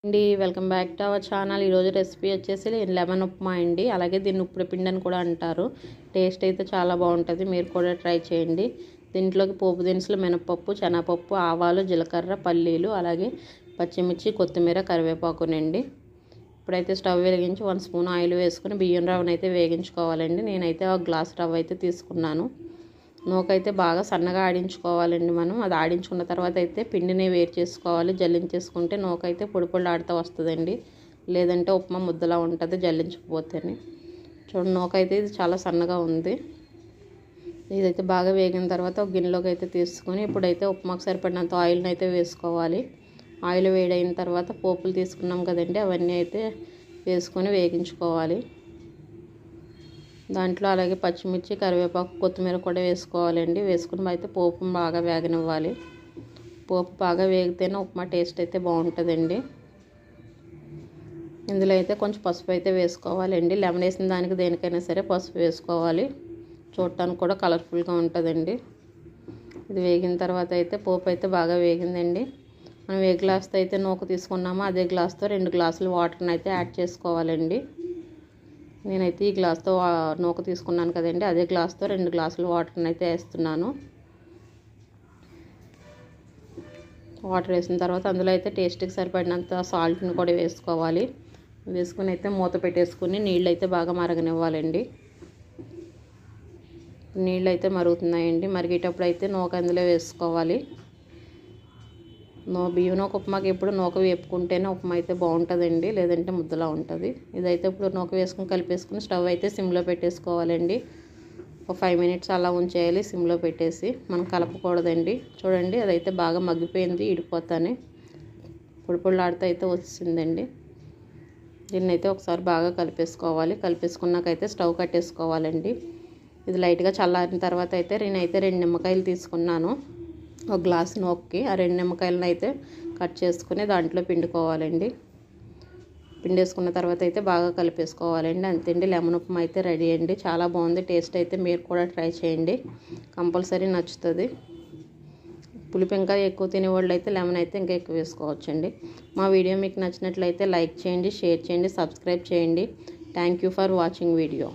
అండి welcome back to our channel. ఈరోజు recipe వచ్చేసి లెమన్ ఉప్మా అండి. అలాగే దీన్ని ఉప్పుడు పిండి అని కూడా అంటారు. టేస్ట్ అయితే చాలా బాగుంటుంది, మీరు కూడా ట్రై చేయండి. దీంట్లోకి పోపు దినుసులు మినపప్పు, శనగపప్పు, ఆవాలు, జీలకర్ర, పల్లీలు, అలాగే పచ్చిమిర్చి, కొత్తిమీర, కరివేపాకునండి. ఇప్పుడైతే స్టవ్ వెలిగించి 1 స్పూన్ ఆయిల్ వేసుకుని బియ్యం రవ్వను అయితే వేగించుకోవాలండి. నేనైతే 1 గ్లాస్ రవ్వ అయితే తీసుకున్నాను. నూకైతే బాగా సన్నగా ఆడించుకోవాలండి. మనం అది ఆడించుకున్న తర్వాత అయితే పిండిని వేరు చేసుకోవాలి. జల్లించేసుకుంటే నూకైతే పొడి పొడిలాడుతూ వస్తుందండి. లేదంటే ఉప్మా ముద్దలా ఉంటుంది జల్లించకపోతేనే. చూడండి, నూకైతే ఇది చాలా సన్నగా ఉంది. ఇదైతే బాగా వేగిన తర్వాత ఒక గిన్నెలోకి అయితే తీసుకొని ఇప్పుడైతే ఉప్మాకు సరిపడినంత ఆయిల్ని అయితే వేసుకోవాలి. ఆయిల్ వేడైన తర్వాత పోపులు తీసుకున్నాం కదండి, అవన్నీ అయితే వేసుకొని వేగించుకోవాలి. దాంట్లో అలాగే పచ్చిమిర్చి, కరివేపాకు, కొత్తిమీర కూడా వేసుకోవాలండి. వేసుకుని అయితే పోపు బాగా వేగనివ్వాలి. పోపు బాగా వేగితేనే ఉప్మా టేస్ట్ అయితే బాగుంటుందండి. ఇందులో అయితే కొంచెం పసుపు అయితే వేసుకోవాలండి. లెమన్ వేసిన దానికి దేనికైనా సరే పసుపు వేసుకోవాలి. చూడటానికి కూడా కలర్ఫుల్గా ఉంటుందండి. ఇది వేగిన తర్వాత అయితే పోపు అయితే బాగా వేగిందండి. మనం ఏ గ్లాస్తో అయితే నూక తీసుకున్నామో అదే గ్లాస్తో 2 గ్లాసులు వాటర్ని అయితే యాడ్ చేసుకోవాలండి. నేనైతే ఈ గ్లాస్తో నూక తీసుకున్నాను కదండి, అదే గ్లాస్తో 2 గ్లాసులు వాటర్ని అయితే వేస్తున్నాను. వాటర్ వేసిన తర్వాత అందులో అయితే టేస్ట్కి సరిపడినంత సాల్ట్ని కూడా వేసుకోవాలి. వేసుకుని అయితే మూత పెట్టేసుకుని నీళ్ళు అయితే బాగా మరగనివ్వాలండి. నీళ్ళు అయితే మరుగుతున్నాయండి. మరిగేటప్పుడు అయితే నూక అందులో వేసుకోవాలి. బియ్యం నూక ఉప్మాకి ఎప్పుడు నూక వేపుకుంటేనే ఉప్మా అయితే బాగుంటుందండి, లేదంటే ముద్దలా ఉంటుంది. ఇదైతే ఇప్పుడు నూక వేసుకుని కలిపేసుకుని స్టవ్ అయితే సిమ్లో పెట్టేసుకోవాలండి. ఒక 5 మినిట్స్ అలా ఉంచేయాలి సిమ్లో పెట్టేసి. మనం కలపకూడదండి. చూడండి, అదైతే బాగా మగ్గిపోయింది, ఇడిపోతానే పొడి పొడిలాడుతూ అయితే వచ్చిందండి. దీన్ని అయితే ఒకసారి బాగా కలిపేసుకోవాలి. కలిపేసుకున్నాకైతే స్టవ్ కట్టేసుకోవాలండి. ఇది లైట్గా చల్లారిన తర్వాత అయితే నేనైతే 2 నిమ్మకాయలు తీసుకున్నాను. ఒక గ్లాసు నూకకి ఆ 2 నిమ్మకాయలను అయితే కట్ చేసుకుని దాంట్లో పిండుకోవాలండి. పిండేసుకున్న తర్వాత అయితే బాగా కలిపేసుకోవాలండి. అంతేండి, లెమన్ ఉప్మా అయితే రెడీ అండి. చాలా బాగుంది టేస్ట్ అయితే, మీరు కూడా ట్రై చేయండి, కంపల్సరీ నచ్చుతుంది. పులుపు ఇంకా ఎక్కువ తినేవాళ్ళు అయితే లెమన్ అయితే ఇంకా ఎక్కువ వేసుకోవచ్చండి. మా వీడియో మీకు నచ్చినట్లయితే లైక్ చేయండి, షేర్ చేయండి, సబ్స్క్రైబ్ చేయండి. Thank you for watching video.